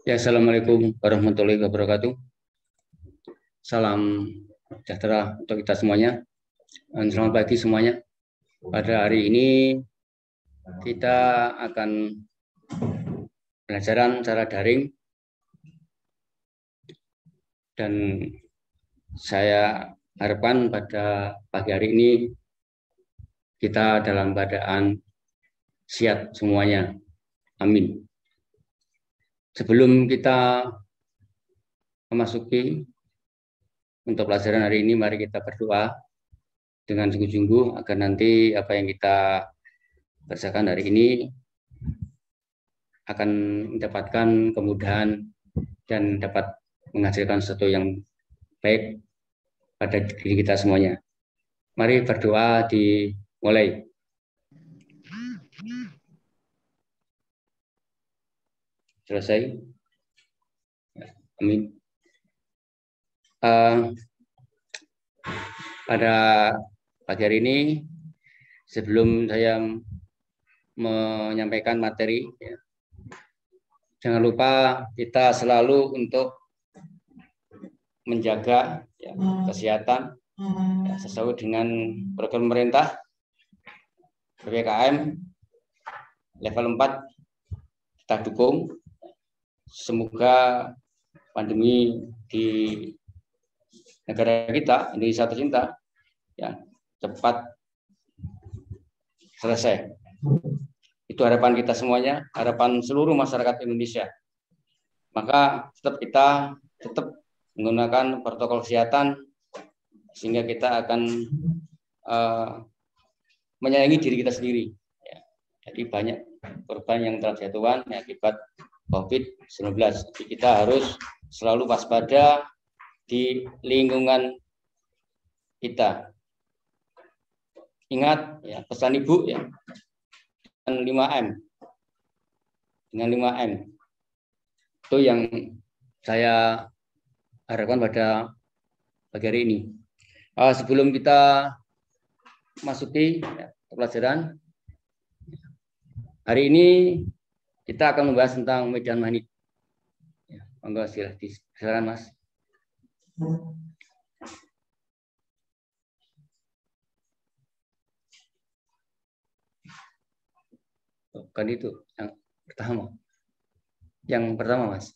Ya, Assalamualaikum warahmatullahi wabarakatuh. Salam sejahtera untuk kita semuanya. Dan selamat pagi semuanya. Pada hari ini kita akan pelajaran secara daring. Dan saya harapkan pada pagi hari ini kita dalam keadaan sehat semuanya. Amin. Sebelum kita memasuki untuk pelajaran hari ini, mari kita berdoa dengan sungguh-sungguh agar nanti apa yang kita bacakan hari ini akan mendapatkan kemudahan dan dapat menghasilkan sesuatu yang baik pada diri kita semuanya. Mari berdoa dimulai. Selesai. Amin. Pada pagi hari ini, sebelum saya menyampaikan materi, ya, jangan lupa kita selalu untuk menjaga ya, kesehatan ya, sesuai dengan program pemerintah PPKM level 4 kita dukung. Semoga pandemi di negara kita, Indonesia tercinta, ya, cepat selesai. Itu harapan kita semuanya, harapan seluruh masyarakat Indonesia. Maka kita tetap menggunakan protokol kesehatan sehingga kita akan menyayangi diri kita sendiri. Ya. Jadi banyak korban yang telah jatuhan akibat COVID-19. Jadi kita harus selalu waspada di lingkungan kita. Ingat ya, pesan Ibu ya, dengan 5M. Dengan 5M. Itu yang saya harapkan pada pagi hari ini. Sebelum kita masuki ya, pelajaran, hari ini kita akan membahas tentang medan magnet. Ya, monggo silakan Mas. Bukan itu yang pertama. Yang pertama Mas.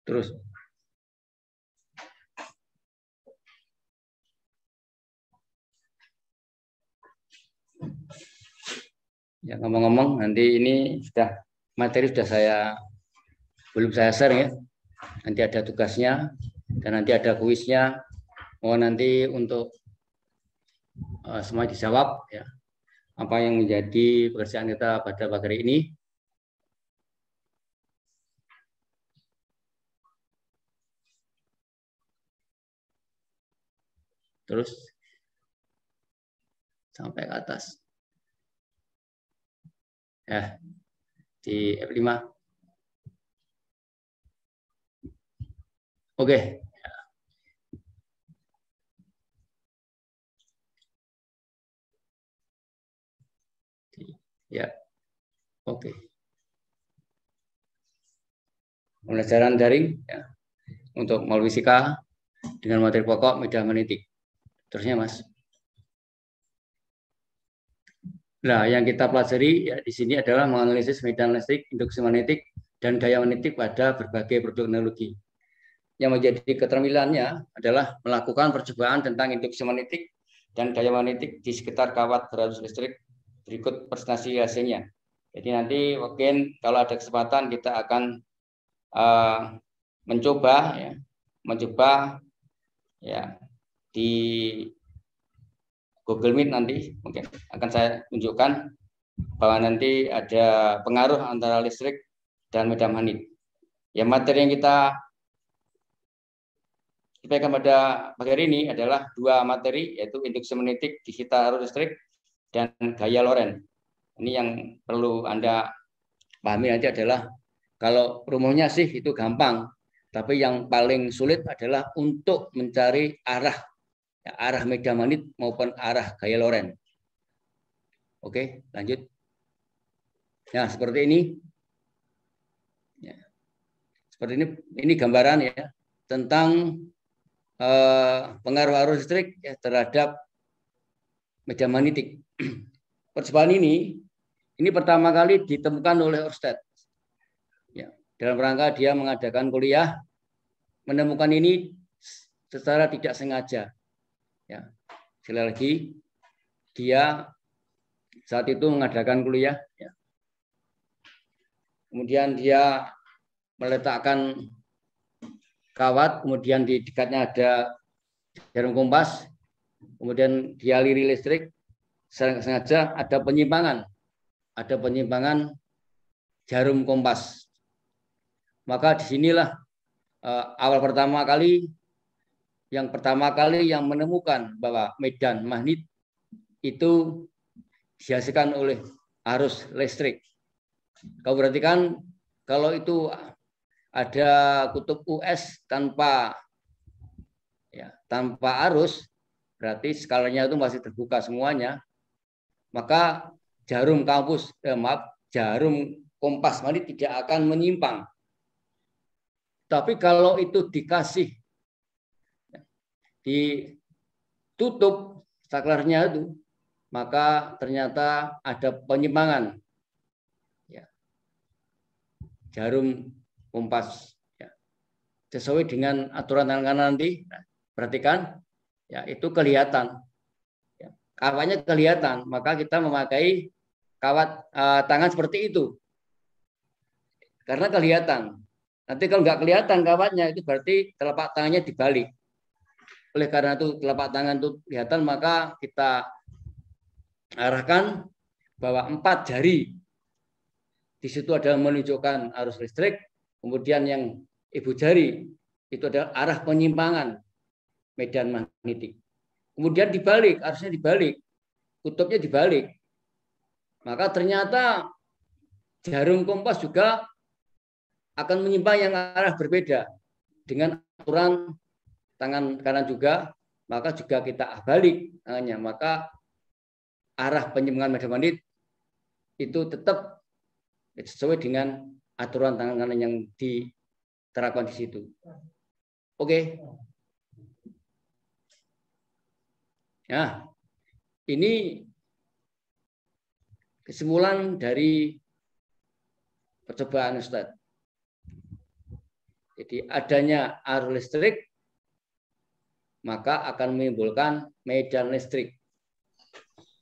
Terus. Ya, ngomong-ngomong, nanti ini materi belum saya share ya. Nanti ada tugasnya dan nanti ada kuisnya. Mohon nanti untuk semua dijawab ya. Apa yang menjadi pekerjaan kita pada pagi hari ini. Terus sampai ke atas. Ya, di F5. Oke. Ya. Oke. Pembelajaran daring ya, untuk modul fisika dengan materi pokok medan magnetik. Terusnya Mas. Nah, yang kita pelajari ya di sini adalah menganalisis medan listrik, induksi magnetik, dan gaya magnetik pada berbagai produk teknologi. Yang menjadi keterampilannya adalah melakukan percobaan tentang induksi magnetik dan gaya magnetik di sekitar kawat berarus listrik. Berikut presentasi hasilnya. Jadi nanti mungkin kalau ada kesempatan kita akan mencoba ya di Google Meet nanti mungkin akan saya tunjukkan bahwa nanti ada pengaruh antara listrik dan medan magnet. Ya, materi yang kita sampaikan pada pagi hari ini adalah dua materi, yaitu induksi magnetik di sekitar arus listrik dan gaya Lorentz. Ini yang perlu Anda pahami nanti adalah kalau rumusnya sih itu gampang, tapi yang paling sulit adalah untuk mencari arah ya, arah medan magnet maupun arah gaya Lorentz. Oke, lanjut. Nah, seperti ini. Ya. Seperti ini gambaran ya tentang pengaruh arus listrik ya, terhadap medan magnetik. Percobaan ini pertama kali ditemukan oleh Ørsted. Ya, dalam rangka dia mengadakan kuliah, menemukan ini secara tidak sengaja. Ya, sekali lagi, dia saat itu mengadakan kuliah. Ya. Kemudian dia meletakkan kawat, kemudian di dekatnya ada jarum kompas, kemudian dia aliri listrik, sengaja ada penyimpangan jarum kompas. Maka disinilah yang pertama kali yang menemukan bahwa medan magnet itu dihasilkan oleh arus listrik. Kau perhatikan kalau itu ada kutub US tanpa arus, berarti skalanya itu masih terbuka semuanya. Maka jarum kompas magnet tidak akan menyimpang. Tapi kalau itu ditutup saklarnya itu, maka ternyata ada penyimpangan ya, jarum kompas ya, sesuai dengan aturan tangan nanti. Nah, perhatikan ya, itu kelihatan ya, kawatnya kelihatan, maka kita memakai kawat tangan seperti itu karena kelihatan. Nanti kalau nggak kelihatan kawatnya, itu berarti telapak tangannya dibalik. Oleh karena itu telapak tangan itu kelihatan, maka kita arahkan bahwa 4 jari di situ adalah menunjukkan arus listrik. Kemudian yang ibu jari itu adalah arah penyimpangan medan magnetik. Kemudian dibalik, arusnya dibalik, kutubnya dibalik. Maka ternyata jarum kompas juga akan menyimpang yang arah berbeda dengan aturan tangan kanan juga, maka juga kita balik tangannya, maka arah penyimpangan medan magnet itu tetap sesuai dengan aturan tangan kanan yang diterapkan di situ. Oke. Nah, ini kesimpulan dari percobaan Ustadz. Jadi adanya arus listrik maka akan menimbulkan medan listrik.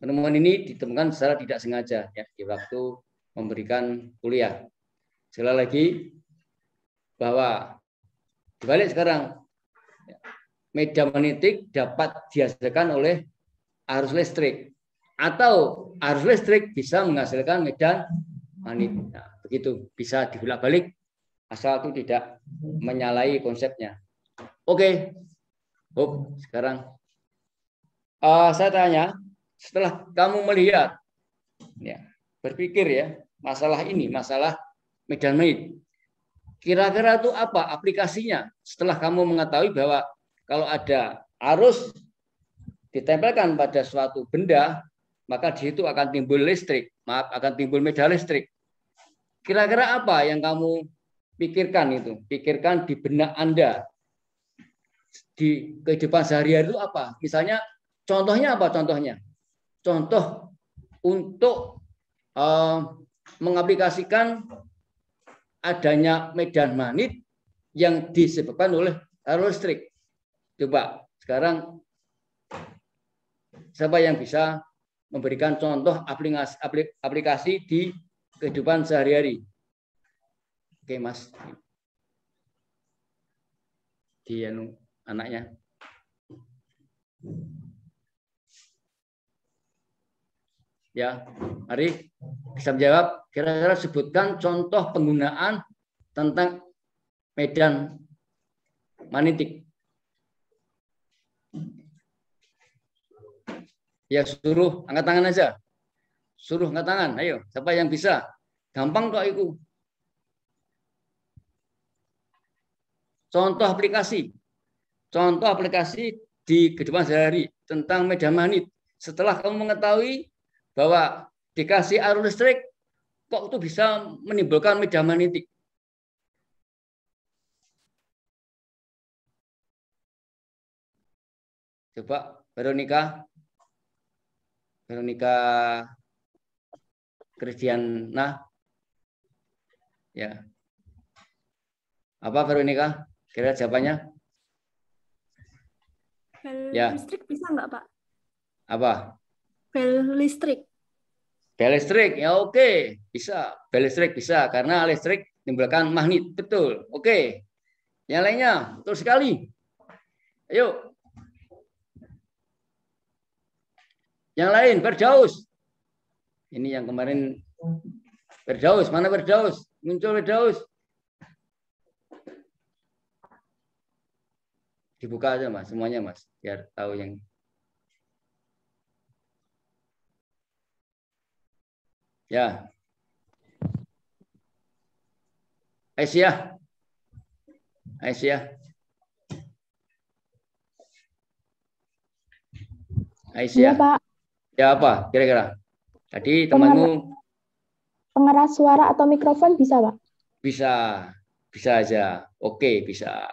Penemuan ini ditemukan secara tidak sengaja ya, di waktu memberikan kuliah. Sekali lagi bahwa dibalik sekarang medan magnetik dapat dihasilkan oleh arus listrik atau arus listrik bisa menghasilkan medan magnet. Nah, begitu bisa dibalik-balik asal itu tidak menyalahi konsepnya. Oke. Sekarang saya tanya, setelah kamu melihat, ya, berpikir ya, masalah medan magnet, kira-kira itu apa aplikasinya? Setelah kamu mengetahui bahwa kalau ada arus ditempelkan pada suatu benda, maka di situ akan timbul medan listrik. Kira-kira apa yang kamu pikirkan itu? Pikirkan di benak Anda. Di kehidupan sehari-hari itu apa? Misalnya contohnya apa? Contoh untuk mengaplikasikan adanya medan magnet yang disebabkan oleh arus listrik. Coba sekarang siapa yang bisa memberikan contoh aplikasi di kehidupan sehari-hari? Oke, Mas. Anaknya. Ya, mari bisa menjawab. Kira-kira sebutkan contoh penggunaan tentang medan magnetik. Ya, suruh angkat tangan aja. Suruh angkat tangan. Ayo, siapa yang bisa? Gampang kok itu. Contoh aplikasi di kehidupan sehari-hari tentang medan magnet. Setelah kamu mengetahui bahwa dikasih arus listrik, kok itu bisa menimbulkan medan magnetik? Coba Veronica Kristiana, ya. Apa Veronica? Kira jawabannya? Bel Ya. listrik bisa nggak, Pak? Apa? Bel listrik. Bel listrik, ya oke, bisa. Bel listrik bisa, karena listrik menimbulkan magnet, betul. Oke. Yang lainnya, betul sekali. Ayo. Yang lain, Firdaus. Ini yang kemarin Firdaus, mana Firdaus? Muncul Firdaus. Dibuka aja Mas, semuanya Mas, biar tahu yang. Ya. Aisyah. Aisyah. Iya, Pak. Ya apa kira-kira? Tadi temanmu pengeras suara atau mikrofon bisa, Pak? Bisa aja. Oke, bisa.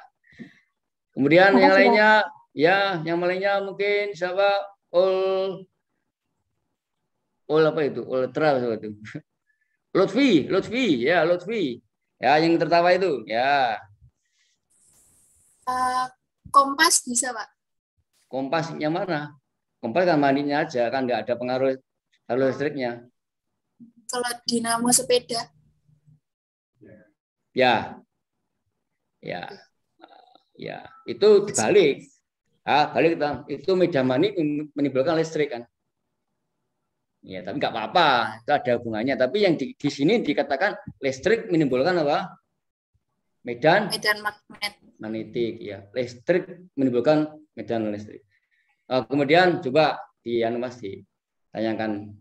Kemudian Makasih, yang lainnya, Pak. ya, yang lainnya mungkin siapa? Apa itu? Ultra apa itu? Lutfi, ya Lutfi. Ya, yang tertawa itu, ya. Kompas bisa, Pak? Kompas yang mana? Kompas kan magnetnya aja, kan nggak ada pengaruh arus listriknya. Kalau dinamo sepeda? Ya, itu dibalik. Balik itu medan magnet menimbulkan listrik kan. Ya, tapi nggak apa-apa, itu ada hubungannya. Tapi yang di sini dikatakan listrik menimbulkan apa? Medan magnetik, ya. Listrik menimbulkan medan listrik. Kemudian coba Mas ditanyakan.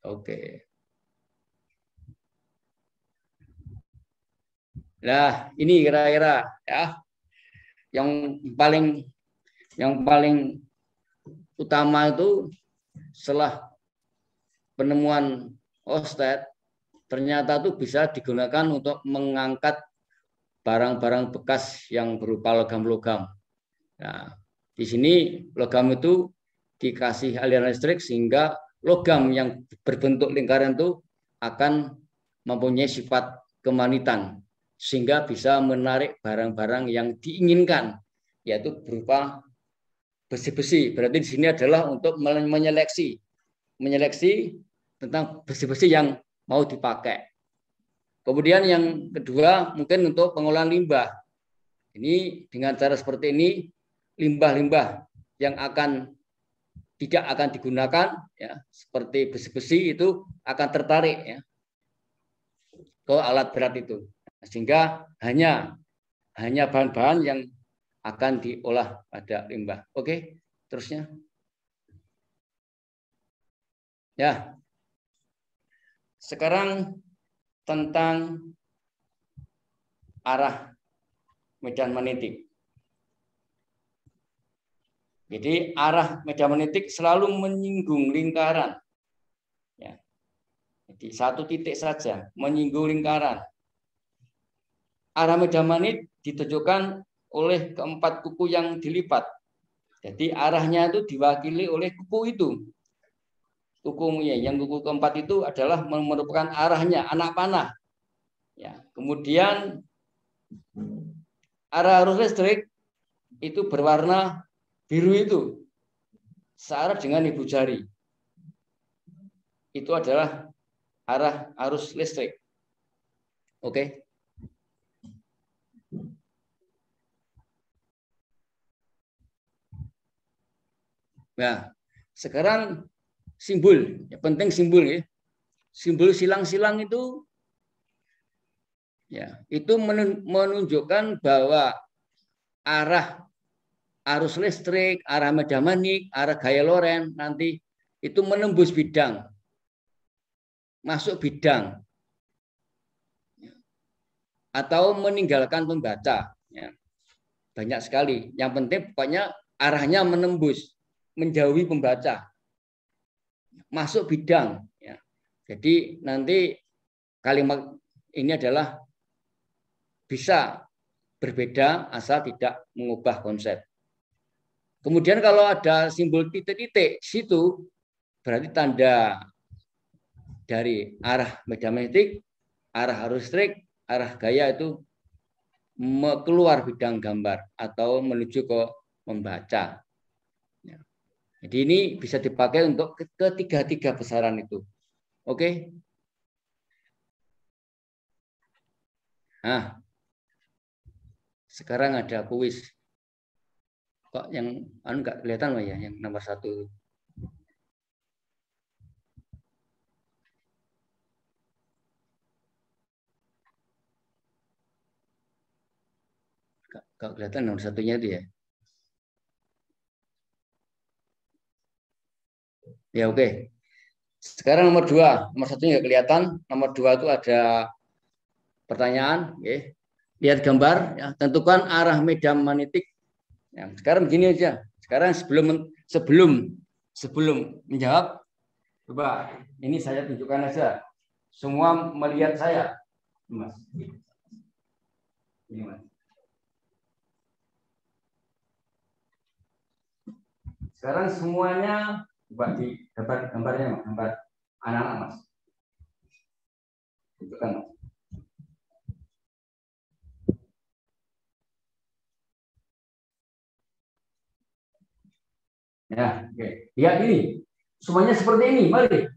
Oke. Nah, ini kira-kira ya yang paling utama itu setelah penemuan Oersted ternyata itu bisa digunakan untuk mengangkat barang-barang bekas yang berupa logam-logam. Nah, di sini logam itu dikasih aliran listrik sehingga logam yang berbentuk lingkaran itu akan mempunyai sifat kemagnetan sehingga bisa menarik barang-barang yang diinginkan, yaitu berupa besi-besi. Berarti di sini adalah untuk menyeleksi tentang besi-besi yang mau dipakai. Kemudian yang kedua mungkin untuk pengolahan limbah. Ini dengan cara seperti ini limbah-limbah yang tidak akan digunakan ya seperti besi-besi itu akan tertarik ya ke alat berat itu. Sehingga hanya bahan-bahan yang akan diolah pada limbah. Oke, terusnya. Ya. Sekarang tentang arah medan magnetik. Jadi arah medan magnetik selalu menyinggung lingkaran. Ya. Jadi satu titik saja menyinggung lingkaran. Arah medan magnet ditunjukkan oleh keempat kuku yang dilipat. Jadi arahnya itu diwakili oleh kuku itu. Yang kuku keempat itu adalah merupakan arahnya anak panah. Ya, kemudian arah arus listrik itu berwarna biru itu searah dengan ibu jari. Itu adalah arah arus listrik. Oke. Nah, sekarang simbol, ya penting simbol ya. Simbol silang-silang itu ya, itu menunjukkan bahwa arah arus listrik, arah medan magnet, arah gaya Lorentz nanti itu menembus bidang. Masuk bidang. atau meninggalkan pembaca. Ya. Banyak sekali. Yang penting pokoknya arahnya menembus, menjauhi pembaca, masuk bidang. Ya. Jadi nanti kalimat ini adalah bisa berbeda asal tidak mengubah konsep. Kemudian kalau ada simbol titik-titik situ, berarti tanda dari arah medan magnetik, arah arus listrik, arah gaya itu keluar bidang gambar atau menuju ke membaca. Jadi ini bisa dipakai untuk ketiga-tiga besaran itu. Oke? Nah, sekarang ada kuis. Kok yang nggak kelihatan loh ya, yang nomor 1. Nggak kelihatan nomor 1-nya itu ya. Ya oke. Sekarang nomor 2. Nomor 1 nggak kelihatan. Nomor 2 itu ada pertanyaan. Oke. Lihat gambar. Ya. Tentukan arah medan magnetik. Ya, sekarang begini aja. Sekarang sebelum menjawab, coba ini saya tunjukkan aja. Semua melihat saya, Mas. Ini, Mas. Sekarang semuanya coba di gambarnya, Mas. Gambar anak-anak, Mas. Tunjukkan, Mas. Ya, oke. Lihat ini. Semuanya seperti ini, mari.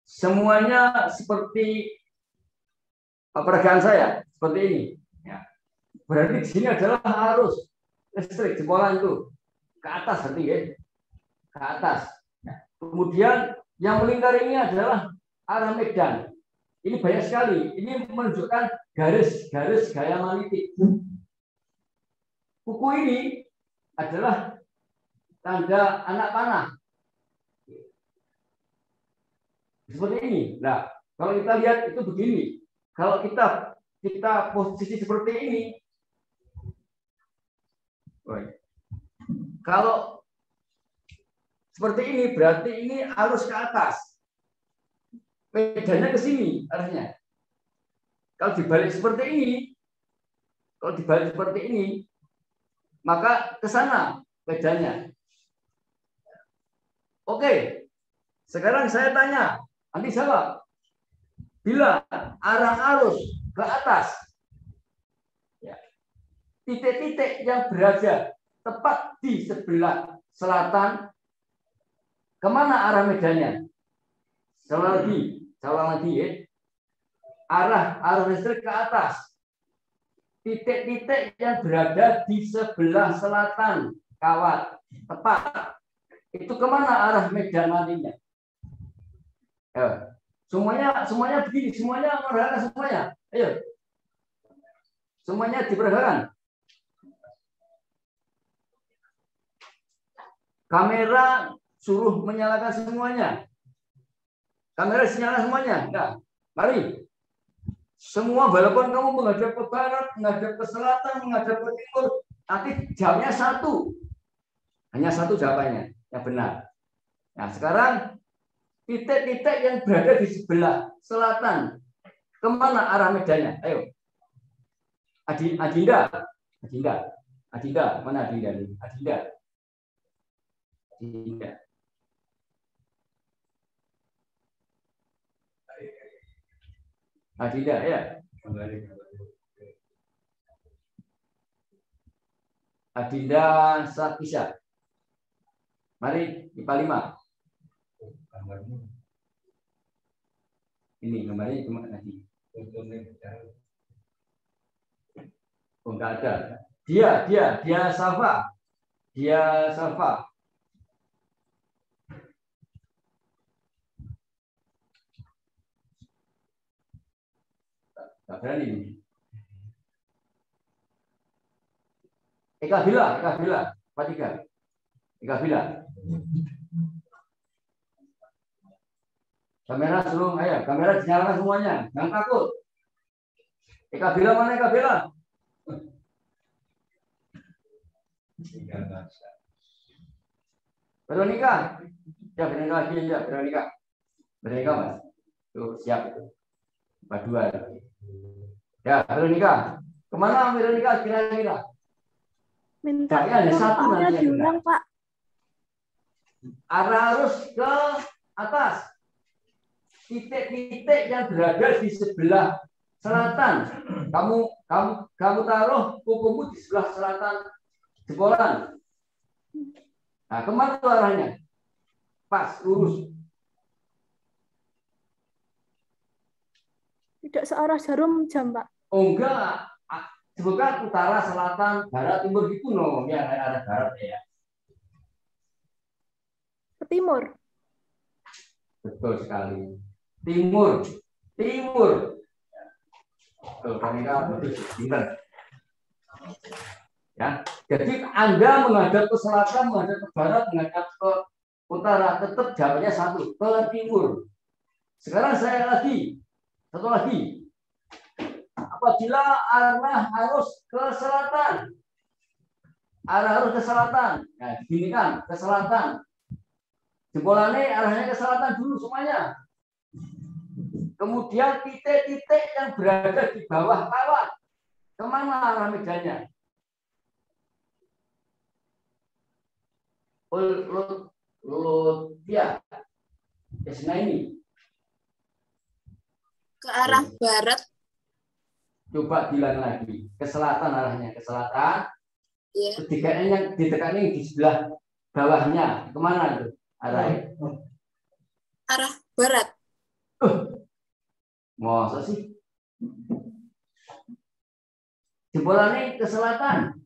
Semuanya seperti peragaan saya, seperti ini. Ya. Berarti di sini adalah arus listrik jebolan itu ke atas, berarti ya. Ke atas. Ya. Kemudian yang melingkar ini adalah arah medan. Ini banyak sekali. Ini menunjukkan garis-garis gaya magnetik. Buku ini adalah tanda anak panah. Seperti ini. Nah, kalau kita lihat itu begini. Kalau kita posisi seperti ini, kalau seperti ini berarti ini arus ke atas. Medannya ke sini arahnya. Kalau dibalik seperti ini, maka ke sana medannya. Oke, sekarang saya tanya, nanti jawab. Bila arah arus ke atas, ya, titik-titik yang berada tepat di sebelah selatan, kemana arah medannya? Salah lagi ya. Arah arus listrik ke atas. Titik-titik yang berada di sebelah selatan, kawat, tepat. Itu kemana arah medan nantinya? Ya. Semuanya begini, semuanya merahkan semuanya. Ayo. Semuanya diperhatikan. Kamera suruh menyalakan semuanya. Kamera sinyalkan semuanya. Enggak. Mari. Semua walaupun kamu menghadap ke barat, menghadap ke selatan, menghadap ke timur, nanti jawabnya satu. Hanya satu jawabannya yang benar. Nah, sekarang titik-titik yang berada di sebelah selatan, kemana arah medannya? Ayo. Adinda, mana Adinda ini? Adinda, ya. Adinda Sakisha. Mari IPA 5. Ini gambarnya cuma tadi. Oh, enggak ada. Dia Safa. Tak berani. Eka Bila, 43. Eka Bila. Kamera suruh, ayo, kamera dinyalakan semuanya, jangan takut. Eka Bella mana Eka Bella? Veronica. Ya, Veronica lagi ya, Veronica. Veronica Mas. Tuh, siap itu. Dua. Ya, Veronica. Kemana Veronica kira-kira? Minta Saya ada satu soalnya nanti. diulang, Pak. Arah arus ke atas. Titik-titik yang berada di sebelah selatan. Kamu taruh kukumu di sebelah selatan jebolan. Nah, kemana tuh arahnya? Pas, lurus. Tidak searah jarum jam, Pak. Oh enggak. Sebutkan utara, selatan, barat, timur gitu loh. Ya, arah barat ya. Ke timur. Betul sekali. Timur. Timur. Tuh, mereka betul pintar. Ya. Jadi Anda menghadap ke selatan, menghadap ke barat, menghadap ke utara, tetap jawabannya satu, ke timur. Sekarang saya lagi, satu lagi. Apabila arah arus ke selatan, nah begini kan, ke selatan. Jebolannya arahnya ke selatan dulu semuanya. Kemudian titik-titik yang berada di bawah kawat, kemana arah medanya? Ya, ini. Ke arah barat. Coba bilang lagi, ke selatan arahnya, ke selatan. Ya. Ketiganya yang ditekani di sebelah bawahnya, kemana itu arahnya? Arah barat. Masa sih? Jebolannya ke selatan.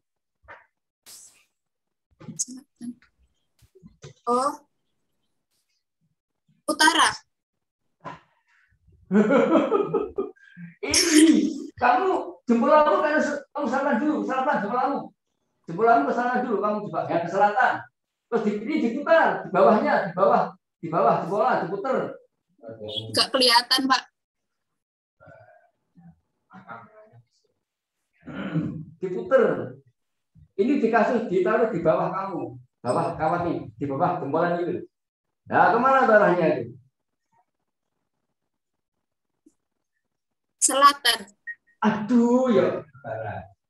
Oh. Utara. Ini kamu jebolanmu kan kamu selatan dulu, selatan jebolanmu. Jebolanmu ke sana dulu, kamu coba ya ke selatan. Terus ini diputar di bawahnya, di bawah jebolan diputar. Nggak kelihatan, Pak. Diputar. Ini dikasih ditaruh di bawah kamu, bawah kawat nih, di bawah jempolan itu. Nah, kemana arahnya itu? Selatan. Aduh ya.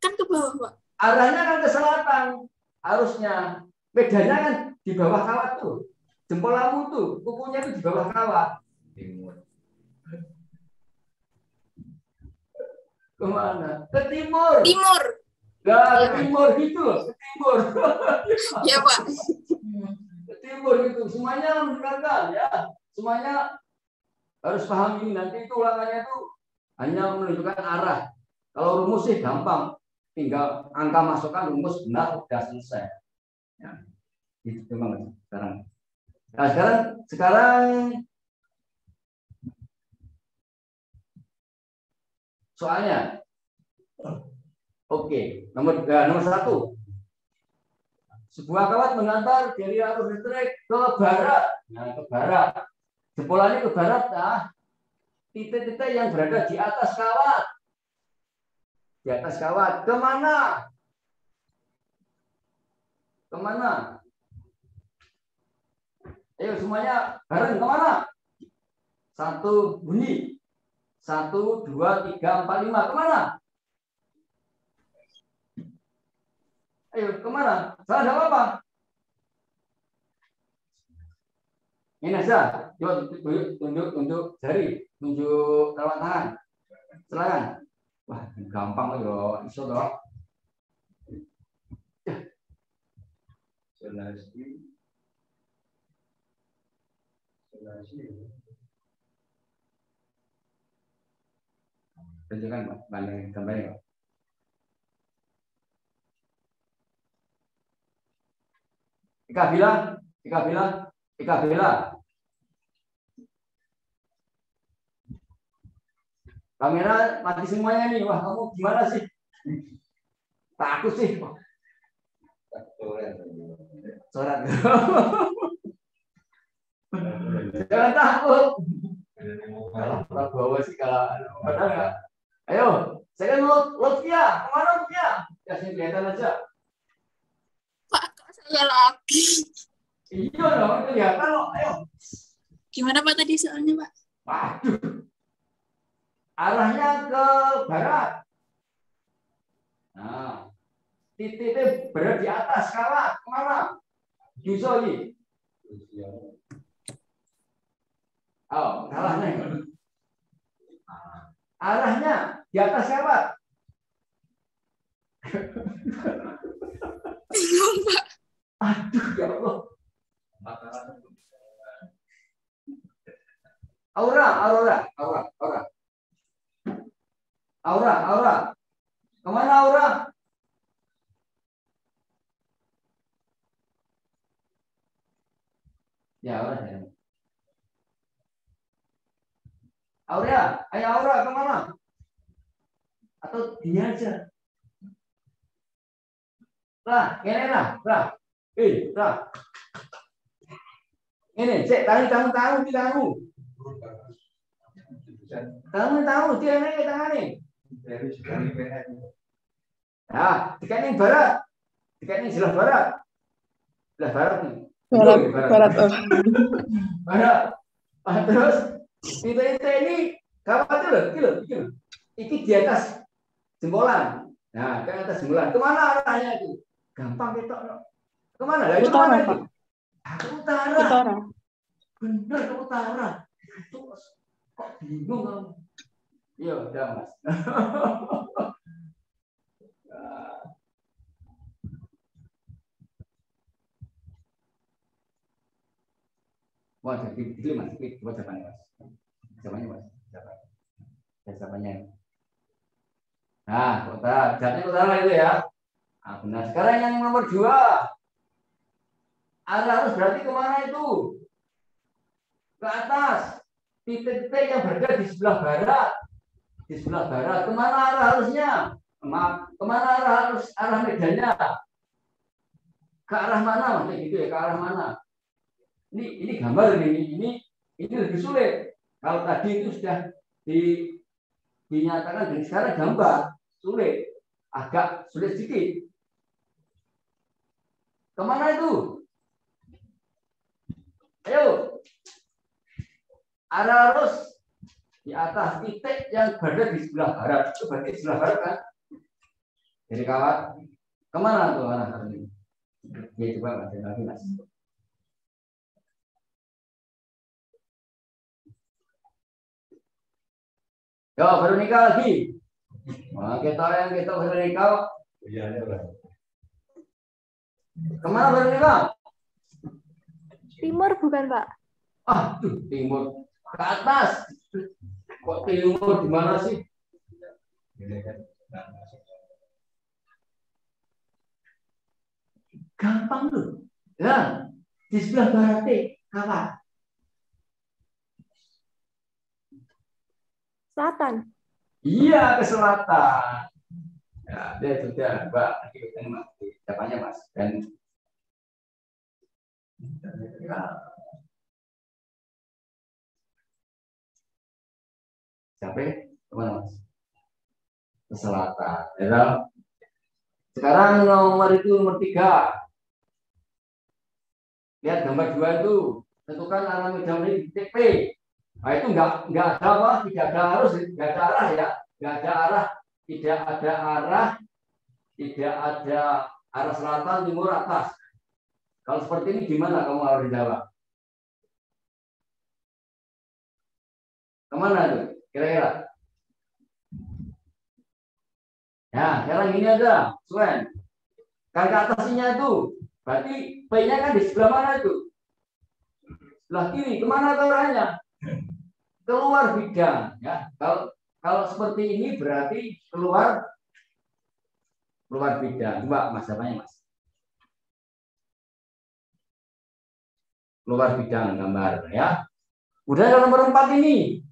Kan ke bawah, Pak. Arahnya kan ke selatan, harusnya. Bedanya kan di bawah kawat tuh. Jempolamu tuh, kukunya tuh di bawah kawat. Kemana? Ke timur. Timur. Nah, ke timur gitu loh, ke timur. Ya, Pak. Ke timur gitu. Semuanya mendengarkan ya. Semuanya harus paham ini. Nanti itu ulangannya tuh hanya menunjukkan arah. Kalau rumus sih gampang. Tinggal angka masukkan rumus benar sudah selesai. Ya. Itu memang sekarang. Nah, sekarang soalnya. Oke, nomor 1. Sebuah kawat mengantar dari arus listrik ke barat. Nah, ke barat. Jebolannya ke barat, nah. Titik-titik yang berada di atas kawat. Di atas kawat. Kemana? Kemana? Ayo semuanya bareng kemana? 1 bunyi. 1, 2, 3, 4, 5. Kemana? Ayo kemana? Salah jawab apa? Ini aja. Coba tunjuk jari, tunjuk telapak tangan. Silakan. Wah, gampang loh, iso toh. Tunjukkan banding gambarnya. Ika bilang. Kamera mati semuanya nih. Wah, kamu gimana sih? Takut sih. Coret. Jangan takut. Kalau bawa sih kalau padahal enggak. Ayo. Saya Lutfia, kemana Lutfia? Ya, sini kelihatan aja. Pak, kok saya lagi? Iya dong, kelihatan loh. Ayo. Gimana Pak tadi soalnya Pak? Waduh. Arahnya ke barat. Nah, titiknya berada di atas kawat. Kemana? Yusoi. Oh, salahnya. Arahnya di atas kawat. Bingung Pak. Aduh, ya Allah. Aura. Kemana Aura? Ya, Aura. Aurea, ayo Aura kemana? Atau dia aja? Ini lah. Ini, cek, tahu. Tahu, dia ini tangan nih. Nah, tekanin barat. Tekanin sebelah barat. Sebelah barat nih. Barat. Barat. Terus kita ini kawat loh. Iki di atas jempolan. Nah, ke atas jempolan. Kemana arahnya itu? Gampang ketok. Kemana? Lah itu Utara, mana Pak. itu? Utara. Bener ke utara. Itu kok bingung kamu? Iya, udah Mas. Wah, jadi Mas, coba jawabannya Mas. Jawabannya. Nah, jawabnya utara itu ya. Nah, benar. Sekarang yang nomor 2. Arah harus berarti kemana itu? Ke atas. Titik-titik yang berada di sebelah barat. Kemana arah harusnya? Kemana arah medannya? Ke arah mana? Maksudnya gitu ya, ke arah mana? Ini gambar ini lebih sulit. Kalau tadi itu sudah dinyatakan dan sekarang gambar sulit, agak sulit sedikit. Kemana itu? Ayo, arah harus di atas titik yang berada di sebelah barat. Itu berarti sebelah barat kan? Jadi kawat kemana tuh arah ini? Ya coba lagi Mas. Yo, Veronica lagi. Nah, kita Veronica. Kemana Veronica? Timur bukan, Pak? Timur. Ke atas. Kok timur di mana sih? Gampang loh. Ya, di sebelah barat kawan. Selatan. Iya, ke selatan. Ya, dia sudah, Mbak. Jawabannya Mas. Dan sampai kemana Mas? Ke selatan. Ya, sekarang nomor 3. Lihat gambar 2 itu. Tentukan arah medan di titik P. Nah, itu enggak ada apa, tidak ada arus, tidak ada arah ya. Tidak ada arah selatan, timur, atas. Kalau seperti ini gimana kamu harus jawab? Kemana tuh? Kira-kira? Ya, sekarang ini ada, Swen. Kan ke atasnya itu, berarti P-nya kan di sebelah mana itu? Sebelah kiri, kemana arahnya? Keluar bidang, ya. Kalau seperti ini berarti keluar bidang. Coba Mas, apanya Mas? Keluar bidang gambar, ya. Udah ada nomor 4 ini.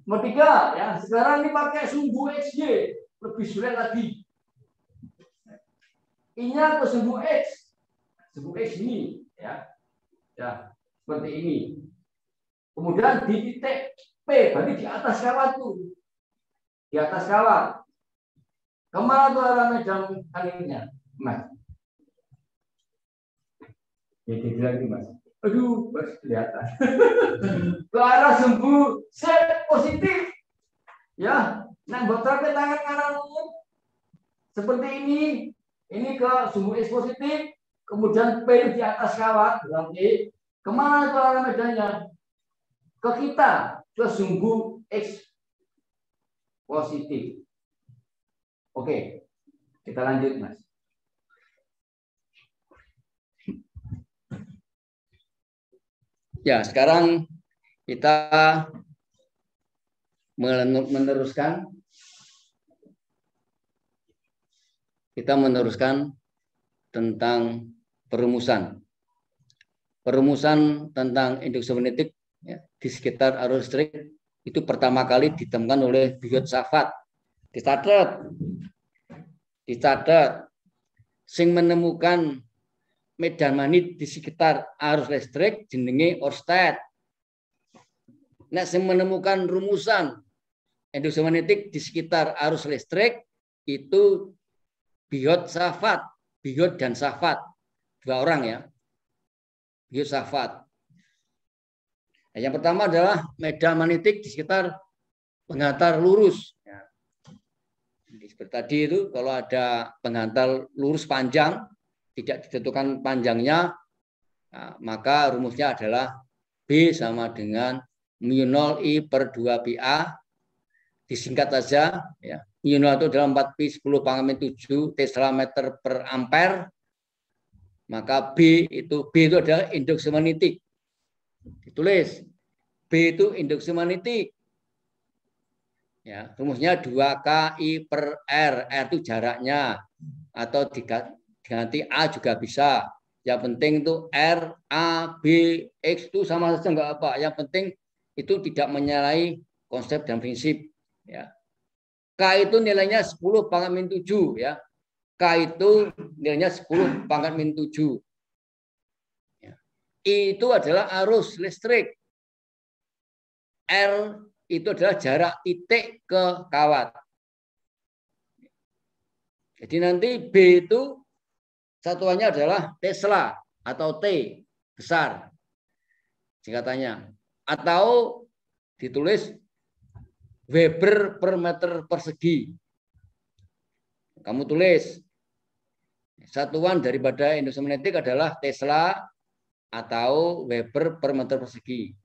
Nomor 3, ya. Sekarang ini pakai sumbu XY, lebih sulit lagi. Ini atau sumbu X? Sumbu X ini, ya. Ya, seperti ini. Kemudian di titik P, berarti di atas kawat tuh. di atas kawat. Kemana tuh arah medan anginnya, Mas? Jadi lagi, Mas. Aduh, Mas kelihatan. Ke arah sumbu Z positif. Ya, nah botol ke tangan kanan seperti ini. Ini ke sumbu X positif. Kemudian P di atas kawat. Berarti kemana tuh arah medannya? Ke kita, ke sumbu X positif. Oke, kita lanjut, Mas. Ya, sekarang kita meneruskan. Kita meneruskan tentang perumusan. Perumusan tentang induksi magnetik ya, di sekitar arus listrik itu pertama kali ditemukan oleh Biot-Savart. Dicatat, sing menemukan medan magnet di sekitar arus listrik jenenge Ørsted. Nek sing menemukan rumusan induksi magnetik di sekitar arus listrik itu Biot-Savart, Biot dan Savart, 2 orang ya. Biot-Savart. Nah, yang pertama adalah medan magnetik di sekitar penghantar lurus. Ya. Seperti tadi itu, kalau ada penghantar lurus panjang, tidak ditentukan panjangnya, nah, maka rumusnya adalah B sama dengan mu0 I per 2PA. Disingkat saja, ya. mu0 itu adalah 4Pi10⁻⁷ Tesla meter per ampere. Maka B itu adalah induksi magnetik. Ditulis B itu induksi magnetik. Ya, rumusnya 2KI per R. R itu jaraknya. Atau diganti A juga bisa. Yang penting itu R, A, B, X itu sama saja enggak apa. Yang penting itu tidak menyalahi konsep dan prinsip. Ya. K itu nilainya 10⁻⁷ ya. K itu nilainya 10⁻⁷. Ya. I itu adalah arus listrik. R itu adalah jarak titik ke kawat. Jadi nanti B itu satuannya adalah Tesla atau T besar singkatannya. Atau ditulis Weber per meter persegi. Kamu tulis satuan daripada induksi magnetik adalah Tesla atau Weber per meter persegi.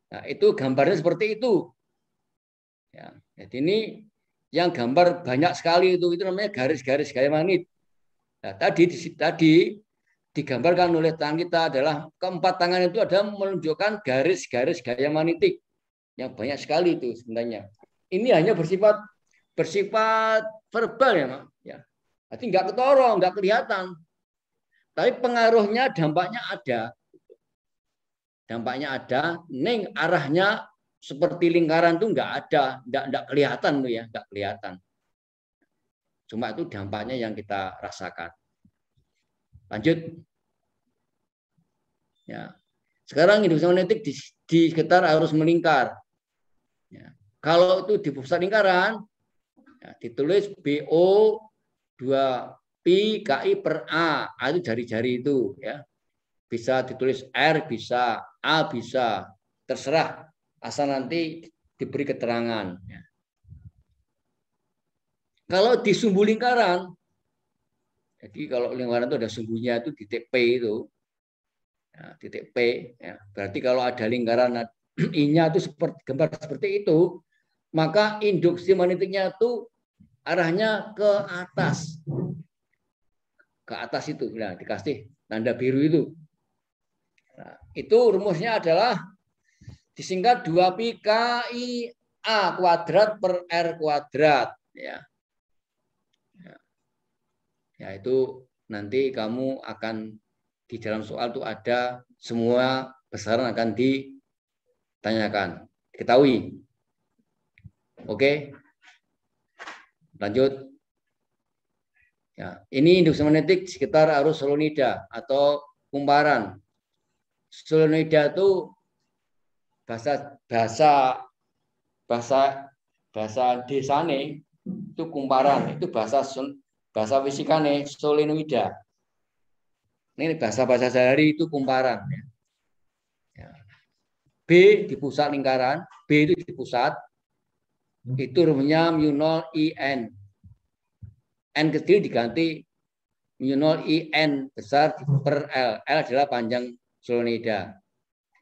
Nah, itu gambarnya seperti itu. Ya, jadi ini yang gambar banyak sekali itu namanya garis-garis gaya magnet. Nah, tadi digambarkan oleh tangan kita adalah keempat tangan itu ada menunjukkan garis-garis gaya magnetik yang banyak sekali itu sebenarnya. Ini hanya bersifat verbal ya, Mak. Ya. Jadi nggak ketorong, nggak kelihatan. Tapi pengaruhnya, dampaknya ada. Dampaknya ada, neng arahnya seperti lingkaran tuh nggak ada, nggak kelihatan tuh ya, nggak kelihatan. Cuma itu dampaknya yang kita rasakan. Lanjut. Ya. Sekarang induksi magnetik di sekitar arus melingkar. Ya. Kalau itu di pusat lingkaran, ya, ditulis BO 2Pi KI per A. A itu jari-jari itu. Ya. Bisa ditulis R, bisa A, bisa. Terserah. Asal nanti diberi keterangan. Ya. Kalau di sumbu lingkaran, jadi kalau lingkaran itu ada sumbunya itu titik P itu. Ya, titik P. Ya. Berarti kalau ada lingkaran I-nya itu seperti gambar seperti itu, maka induksi magnetiknya itu arahnya ke atas. Ke atas itu. Nah, dikasih tanda biru itu. Nah, itu rumusnya adalah disingkat 2Pi KI A kuadrat per R kuadrat. Ya. Ya, itu nanti kamu akan di dalam soal itu ada semua besaran akan ditanyakan. Ketahui. Oke. Lanjut. Ya, ini induksi magnetik sekitar arus solenoida atau kumparan. Solenoida itu bahasa bahasa desane itu kumparan, itu bahasa fisikane solenoida. Ini bahasa sehari itu kumparan. B di pusat lingkaran, B itu di pusat, itu rumusnya mu0 IN. N kecil diganti mu0 IN besar per L. L adalah panjang solenoida.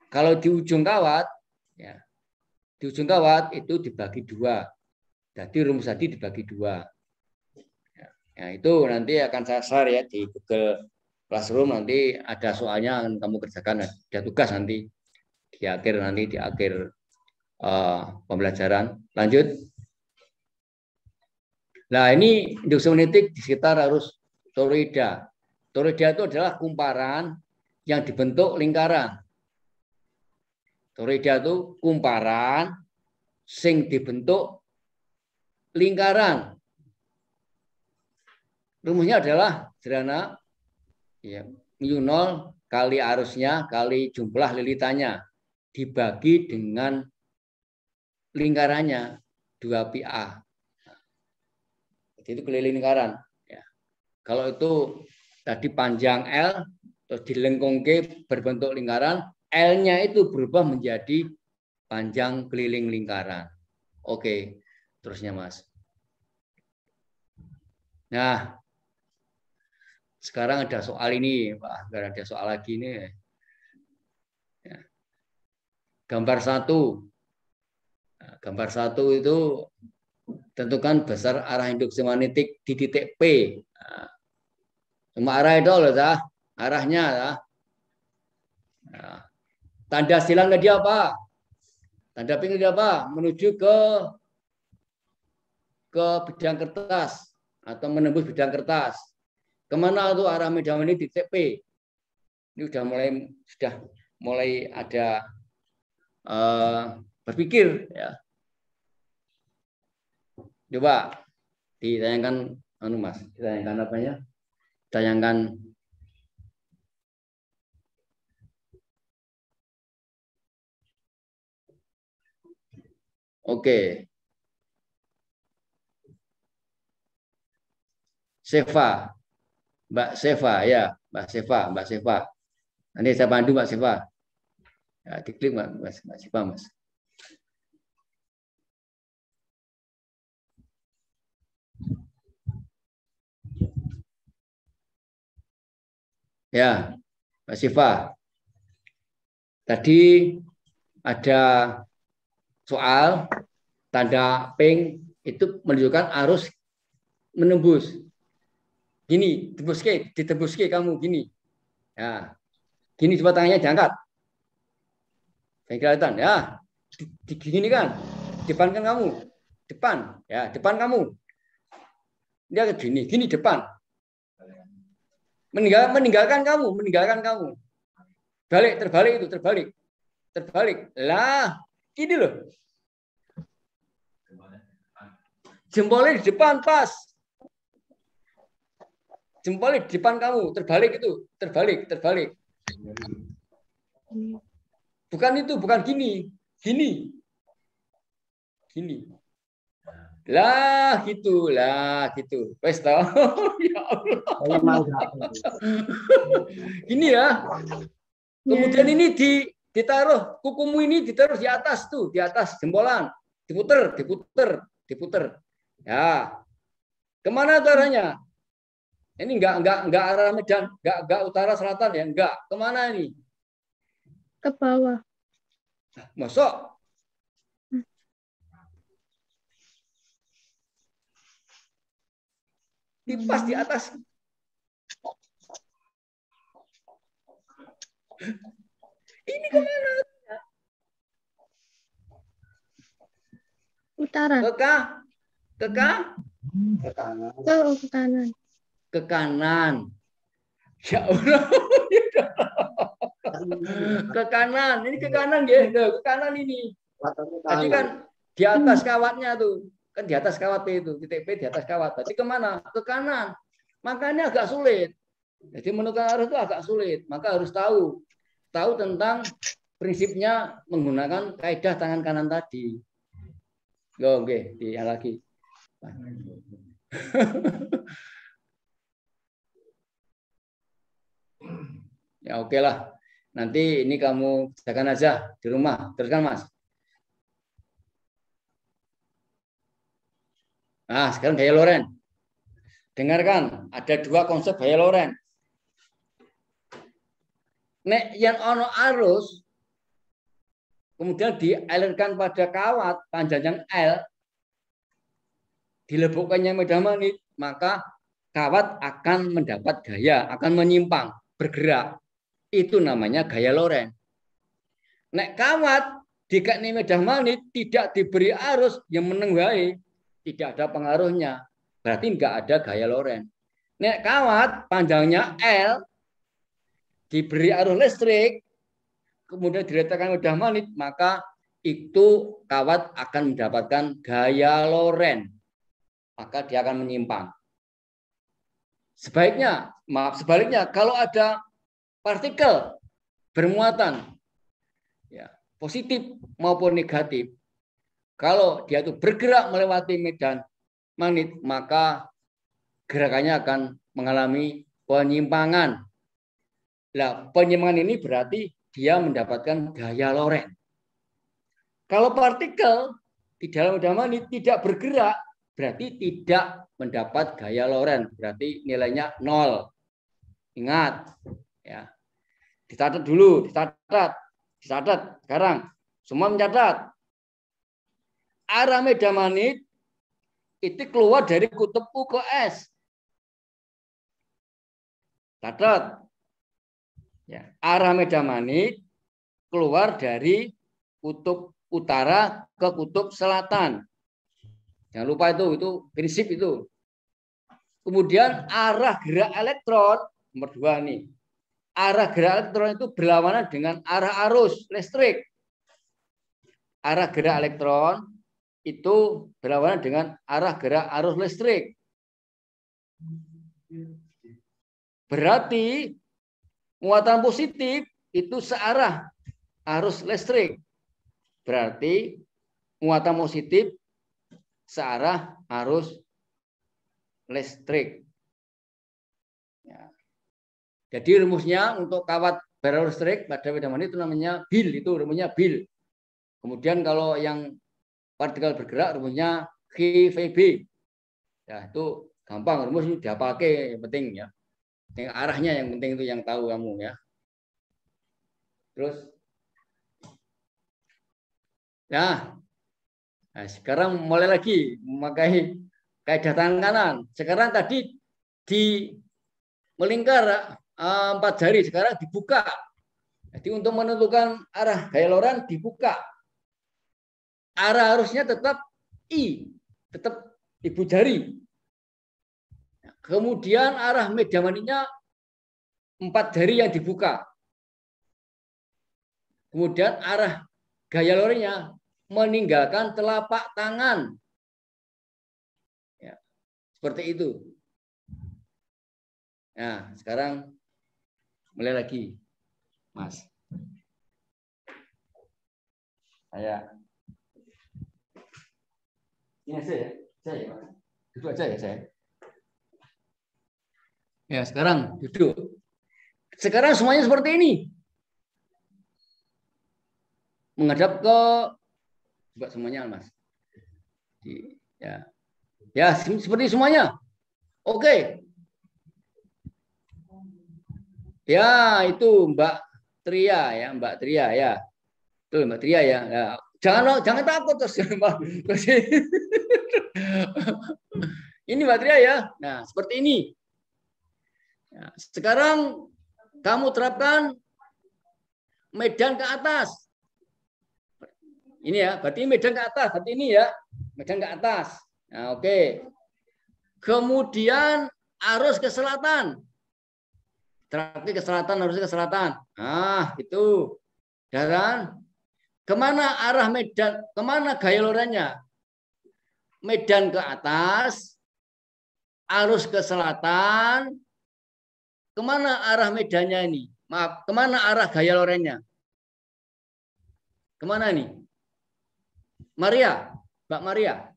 Kalau di ujung kawat, ya, di ujung kawat itu dibagi 2. Jadi rumus tadi dibagi 2. Ya, itu nanti akan saya share ya di Google Classroom, nanti ada soalnya yang kamu kerjakan, ada tugas nanti di akhir pembelajaran. Lanjut. Nah, ini induksi magnetik di sekitar arus toroida. Toroida itu adalah kumparan yang dibentuk lingkaran. Toroida itu kumparan sing dibentuk lingkaran. Rumusnya adalah sederhana, ya, mu0 kali arusnya kali jumlah lilitannya dibagi dengan lingkarannya 2πa. Jadi itu keliling lingkaran. Ya. Kalau itu tadi panjang L terus dilengkungke berbentuk lingkaran, L-nya itu berubah menjadi panjang keliling lingkaran. Oke, terusnya Mas. Nah, sekarang ada soal ini, Pak. Ada soal lagi nih. Ya. Gambar 1. Nah, gambar 1 itu tentukan besar arah induksi magnetik di titik P. Nah, cuma arah itu loh, arahnya. Nah, tanda silang dia apa? Tanda pink dia apa? Menuju ke bidang kertas atau menembus bidang kertas. Kemana tuh arah medan ini di titik P? Ini sudah mulai ada berpikir ya. Coba ditayangkan Mas, ditayangkan apanya? Tayangkan oke. Seva. Mbak Seva ya, Mbak Seva. Nanti saya bantu Mbak Seva. Ya, diklik Mbak Seva, Mas. Ya, Mbak Seva. Tadi ada soal tanda pink itu menunjukkan arus menembus. Gini, ditebuske kamu gini. Ya. Gini coba tangannya diangkat. Kayak kelihatan ya. Gini kan. Depan kan kamu. Depan, ya, depan kamu. Dia gini depan. Meninggalkan kamu. Terbalik. Lah, ini loh. Jempolnya di depan pas. Jempolnya di depan kamu, terbalik. Bukan gini. Lah gitu. Wes toh. Ya Allah. Gini ya. Kemudian ini ditaruh, kukumu ini ditaruh di atas tuh, di atas jempolan. Diputer. Ya. Kemana arahnya? Ini enggak arah Medan, enggak utara selatan ya, enggak. Kemana ini? Ke bawah. Masuk. Pas di atas. Ini kemana? Utara. Ke kanan. Ya Allah. Ke kanan. Ini ke kanan ya. Ke kanan ini. Tadi kan di atas kawatnya tuh. Kan di atas kawat itu. Titik P di atas kawat. Tadi kemana? Ke kanan. Makanya agak sulit. Jadi menentukan arah itu agak sulit. Maka harus tahu tentang prinsipnya menggunakan kaidah tangan kanan tadi. Oke, dia lagi. Ya oke lah. Nanti ini kamu kerjakan aja di rumah. Teruskan Mas. Nah, sekarang gaya Lorentz. Dengarkan, ada dua konsep gaya Lorentz. Nek yang ono arus kemudian dialirkan pada kawat panjangnya L, dilebokkannya medan magnet, maka kawat akan mendapat gaya, akan menyimpang, bergerak. Itu namanya gaya Lorentz. Nek kawat dikasih medan magnet tidak diberi arus yang menenggahi, tidak ada pengaruhnya. Berarti enggak ada gaya Lorentz. Nek kawat panjangnya L diberi arus listrik, kemudian diletakkan medan magnet, maka itu kawat akan mendapatkan gaya Lorentz. Maka dia akan menyimpang. Sebaliknya, kalau ada partikel bermuatan, ya, positif maupun negatif, kalau dia itu bergerak melewati medan magnet, maka gerakannya akan mengalami penyimpangan. Nah, penyimpangan ini berarti dia mendapatkan gaya Lorentz. Kalau partikel di dalam medan magnet tidak bergerak, berarti tidak mendapat gaya Lorentz. Berarti nilainya 0. Ingat, ya. Dicatat dulu, dicatat. Sekarang semua mencatat. Arah medan magnet itu keluar dari kutub U ke S. Catat. Ya, arah medan magnet keluar dari kutub utara ke kutub selatan. Jangan lupa itu prinsip itu. Kemudian arah gerak elektron nomor 2 nih. Arah gerak elektron itu berlawanan dengan arah arus listrik. Arah gerak elektron itu berlawanan dengan arah gerak arus listrik. Berarti muatan positif itu searah arus listrik. Berarti muatan positif searah arus listrik. Ya. Jadi rumusnya untuk kawat berarus listrik pada medan magnet itu namanya BIL, itu rumusnya BIL. Kemudian kalau yang partikel bergerak rumusnya GVB. Ya, itu gampang, rumus ini dia pakai, yang penting ya. Yang arahnya yang penting itu yang tahu kamu ya. Terus, nah sekarang mulai lagi memakai kaidah tangan kanan. Sekarang tadi di melingkar 4 jari, sekarang dibuka. Jadi untuk menentukan arah gaya Lorentz dibuka. Arah arusnya tetap I, tetap ibu jari. Kemudian arah medan magnetnya 4 jari yang dibuka. Kemudian arah gaya Lorentz-nya meninggalkan telapak tangan. Ya, seperti itu. Nah, sekarang mulai lagi, Mas. Ini saya. Duduk aja ya saya. Ya, sekarang duduk. Sekarang semuanya seperti ini. Menghadap ke coba semuanya, Mas. Ya, seperti semuanya. Oke. Ya, itu Mbak Tria ya, Mbak Tria ya. Tuh, Mbak Tria ya. Ya. Jangan takut terus, Mbak. Ini Mbak Tria ya. Nah, seperti ini. Nah, sekarang kamu terapkan medan ke atas. Ini ya, berarti medan ke atas, berarti ini ya, medan ke atas. Nah, oke. Kemudian arus ke selatan. Terapi ke selatan, harusnya ke selatan. Nah, itu. Dan kemana arah medan, kemana gaya Lorentz-nya? Medan ke atas, arus ke selatan. Kemana arah medannya ini? Maaf, kemana arah gaya Lorentz-nya? Kemana nih? Maria? Mbak Maria.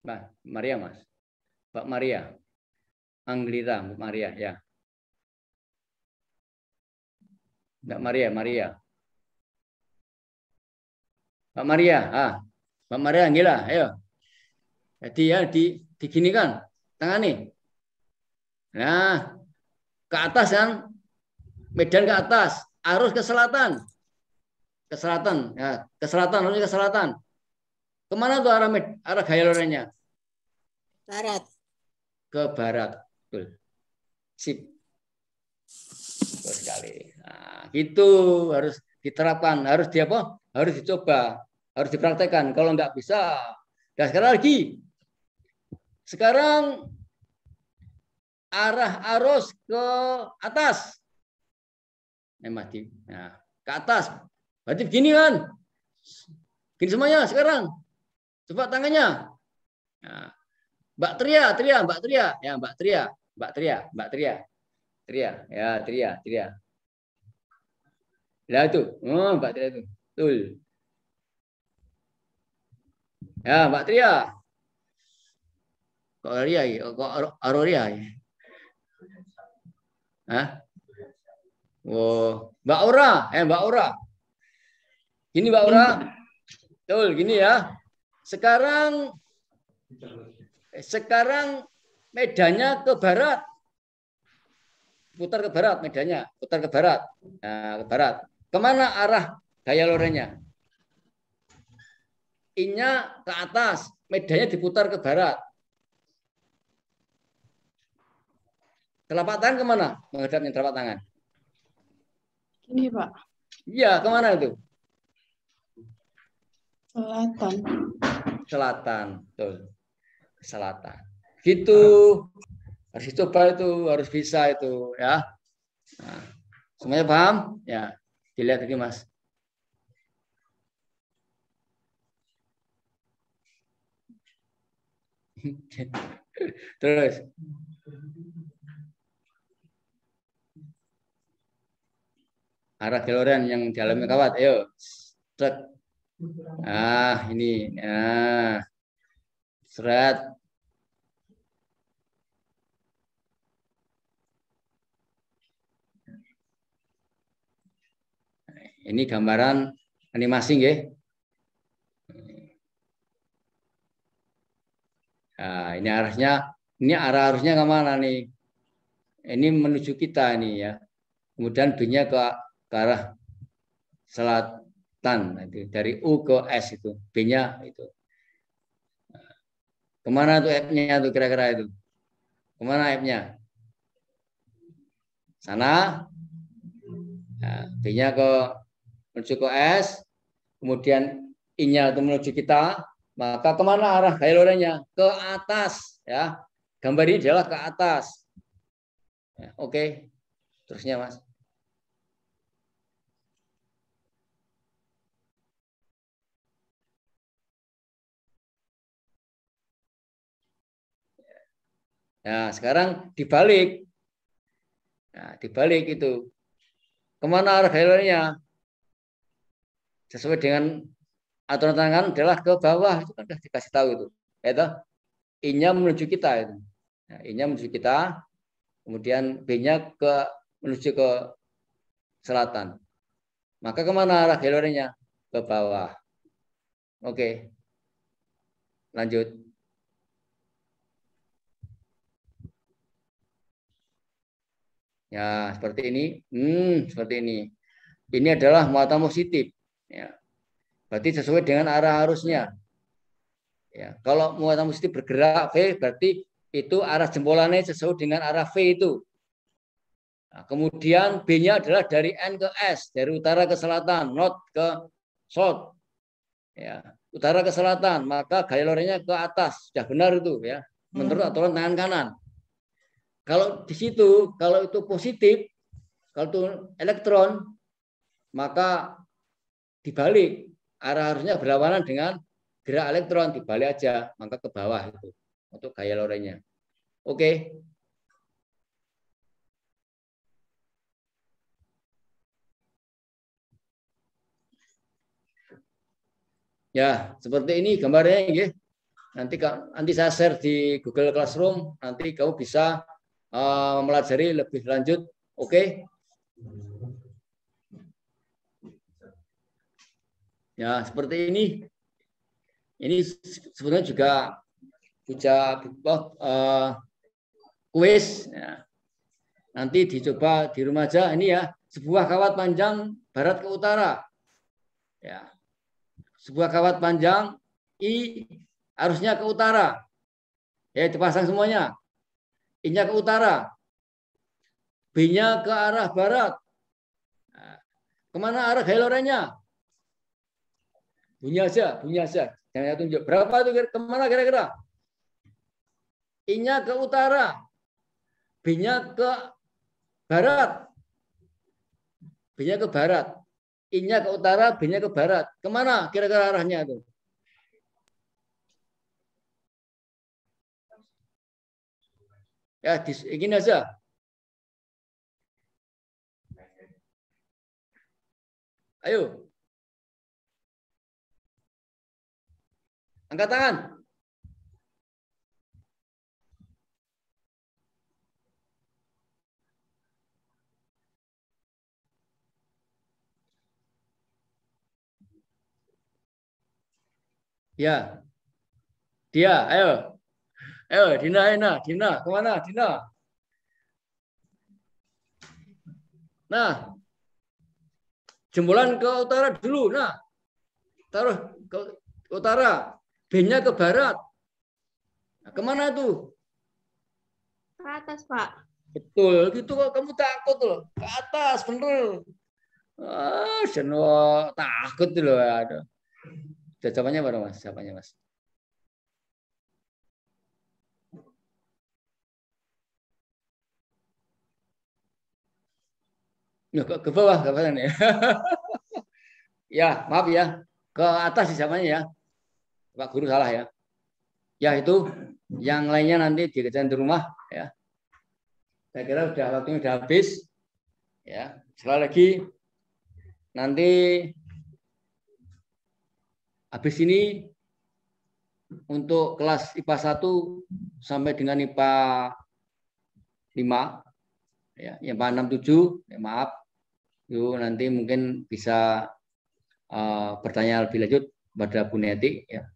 Mbak Maria, Mas. Mbak Maria. Anglita, Mbak Maria, ya. Mbak Maria, Maria. Mbak Maria, Mbak Maria Anggila, ayo. Jadi ya diginikan tangan nih. Nah, ke atas kan, medan ke atas, arus ke selatan, ya, ke selatan, arusnya ke selatan. Kemana tuh arah gaya lorengnya? Barat. Ke barat, betul. Sip. Betul sekali. Nah, itu harus diterapkan, harus harus dicoba, harus dipraktekkan. Kalau nggak bisa, dan sekali lagi, sekarang arah arus ke atas. Nah, ke atas. Berarti begini kan? Begini semuanya sekarang. Coba tangannya. Nah, Mbak Tria, ya Mbak Tria. Ya, Tria. Lah itu, Mbak Tria itu. Betul. Ya, Mbak Tria. Kok Ria ya? Kok Aroria ya? Hah? Oh, Mbak Aura. Gini Mbak Aura. Betul, gini ya. Sekarang medannya ke barat. Putar ke barat medannya, putar ke barat. Nah, ke barat. Kemana arah gaya lorengnya? I-nya ke atas, medannya diputar ke barat. Telapak tangan kemana? Menghadapnya telapak tangan. Ini Pak. Iya, kemana itu? Selatan. Selatan, betul. Selatan. Gitu. Harus dicoba itu, harus bisa itu, ya. Nah, semuanya paham? Ya, dilihat lagi Mas. Terus. Arah geloran yang dalamnya kawat, ayo. Seret. Ini. Seret. Ini gambaran animasi nggih. Nah, ini arah arusnya ke mana nih? Ini menuju kita nih ya. Kemudian B-nya ke arah selatan. Dari U ke S itu. B-nya itu. Kemana tuh F-nya tuh kira-kira itu? Kemana F-nya? Sana. Nah, B-nya menuju ke S. Kemudian I-nya itu menuju kita. Maka kemana arah gaya lorengnya? Ke atas. Ya. Gambar ini adalah ke atas. Ya, oke. Terusnya Mas. Nah, sekarang dibalik. Nah, dibalik itu. Kemana arah gaya lorengnya? Sesuai dengan aturan tangan adalah ke bawah. Itu kan sudah dikasih tahu itu. Itu I-nya menuju kita itu. Nah, I-nya menuju kita. Kemudian B-nya menuju ke selatan. Maka kemana arah gaya lorengnya? Ke bawah. Oke. Lanjut. Ya, seperti ini. Seperti ini. Ini adalah muatan positif. Ya. Berarti sesuai dengan arah arusnya. Ya. Kalau muatan positif bergerak V, berarti itu arah jempolannya sesuai dengan arah V itu. Nah, kemudian B-nya adalah dari N ke S, dari utara ke selatan, north ke south. Ya, utara ke selatan, maka gaya lorengnya ke atas. Sudah benar itu ya. Menurut aturan tangan kanan. Kalau di situ, kalau itu positif, kalau itu elektron, maka dibalik. Arah harusnya berlawanan dengan gerak elektron, dibalik aja, maka ke bawah itu untuk gaya lorengnya. Oke. Ya, seperti ini gambarnya ya. Nanti saya share di Google Classroom, nanti kamu bisa mempelajari lebih lanjut. Oke? Ya, seperti ini. Ini sebenarnya juga kuis. Ya. Nanti dicoba di rumah aja. Ini ya, sebuah kawat panjang barat ke utara. Ya. Sebuah kawat panjang I harusnya ke utara. Ya, dipasang semuanya. I-nya ke utara. B-nya ke arah barat. Nah, kemana arah hailorennya? Bunyi aja. Jangan tunjuk. Berapa itu kemana kira-kira? I-nya ke utara. B-nya ke barat. B-nya ke barat. I-nya ke utara, B-nya ke barat. Kemana kira-kira arahnya itu? Ya, gini aja. Ayo. Angkat tangan. Ya. Dia, ayo. Ayo, Dina. Kemana, Dina? Nah. Jempolan ke utara dulu. Nah. Taruh ke utara. B-nya ke barat. Nah, kemana tuh? Ke atas, Pak. Betul, gitu kok kamu takut loh. Ke atas, bener. Takut loh. Aduh. Jawabannya apa, Mas? Jawabannya, Mas. Ke bawah, ke bawah nih. Ya, maaf ya. Ke atas jawabannya ya. Pak Guru salah ya. Ya itu, yang lainnya nanti dikerjain di rumah ya. Saya kira waktunya udah habis. Ya, sekali lagi nanti habis ini untuk kelas IPA 1 sampai dengan IPA 5 ya, IPA 6 7 ya, maaf. Yuk nanti mungkin bisa bertanya lebih lanjut pada Bu Neti ya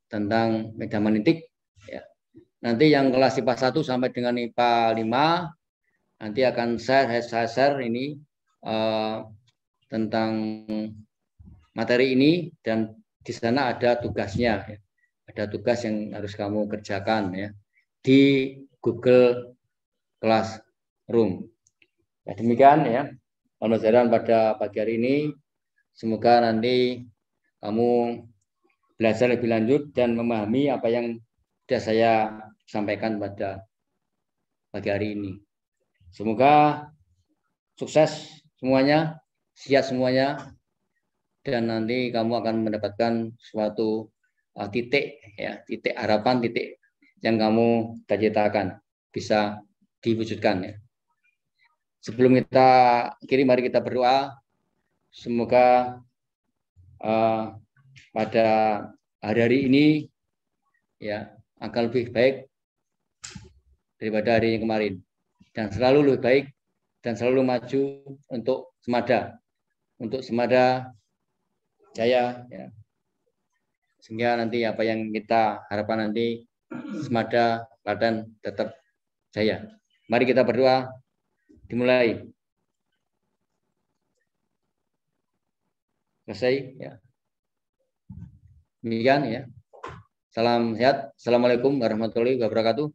tentang medan magnetik ya. Nanti yang kelas IPA 1 sampai dengan IPA 5 nanti akan saya share ini tentang materi ini, dan di sana ada tugasnya ya. Ada tugas yang harus kamu kerjakan ya di Google Classroom. Ya, demikian ya pembelajaran pada pagi hari ini. Semoga nanti kamu belajar lebih lanjut dan memahami apa yang sudah saya sampaikan pada pagi hari ini. Semoga sukses semuanya, sehat semuanya, dan nanti kamu akan mendapatkan suatu titik ya, titik harapan, titik yang kamu cita-citakan bisa diwujudkan ya. Sebelum kita akhiri, mari kita berdoa. Semoga pada hari-hari ini ya akan lebih baik daripada hari yang kemarin, dan selalu lebih baik dan selalu maju untuk Semada Jaya ya. Sehingga nanti apa yang kita harapkan nanti Semada Klaten tetap jaya. Mari kita berdoa. Dimulai. Selesai ya. Demikian ya. Salam sehat. Assalamualaikum warahmatullahi wabarakatuh.